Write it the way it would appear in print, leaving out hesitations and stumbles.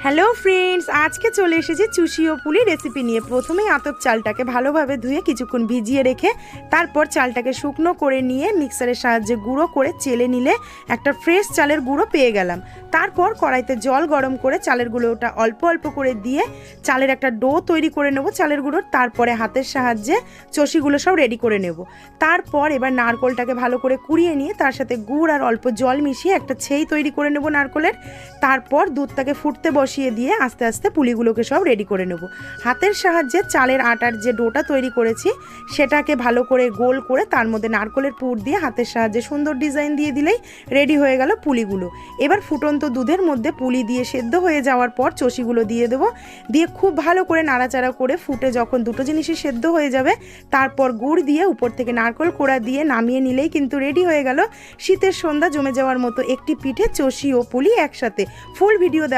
Hello friends, আজকে চলে এসেছি চুষি ও পুলি রেসিপি নিয়ে। প্রথমেই আতপ চালটাকে ভালোভাবে ধুয়ে কিছুক্ষণ ভিজিয়ে রেখে তারপর চালটাকে শুকনো করে নিয়ে মিক্সারের সাহায্যে গুঁড়ো করে চেলে নিলে একটা ফ্রেশ চালের গুঁড়ো পেয়ে গেলাম। তারপর কড়াইতে জল গরম করে চালের গুঁড়োটা অল্প অল্প করে দিয়ে চালের একটা ডো তৈরি করে নেব চালের গুঁড়োর। তারপরে হাতের সাহায্যে চষিগুলো সব রেডি করে নেব। তারপর এবার নারকোলটাকে ভালো করে কুড়িয়ে নিয়ে তার সাথে গুড় আর অল্প জল মিশিয়ে একটা ছেই তৈরি করে নেব নারকোলের। তারপর দুধটাকে ফুটতে বসিয়ে দিয়ে আস্তে আস্তে পুলিগুলোকে সব রেডি করে নেব। হাতের সাহায্যে চালের আটার যে ডোটা তৈরি করেছি সেটাকে ভালো করে গোল করে তার মধ্যে নারকোলের পুর দিয়ে হাতের সাহায্যে সুন্দর ডিজাইন দিয়ে দিলেই রেডি হয়ে গেল পুলিগুলো। এবার ফুটন্ত দুধের মধ্যে পুলি দিয়ে সেদ্ধ হয়ে যাওয়ার পর চষিগুলো দিয়ে দেবো, দিয়ে খুব ভালো করে নাড়াচাড়া করে ফুটে যখন দুটো জিনিসই সেদ্ধ হয়ে যাবে তারপর গুড় দিয়ে উপর থেকে নারকোল কোড়া দিয়ে নামিয়ে নিলেই কিন্তু রেডি হয়ে গেল শীতের সন্ধ্যা জমে যাওয়ার মতো একটি পিঠে, চষি ও পুলি একসাথে। Full video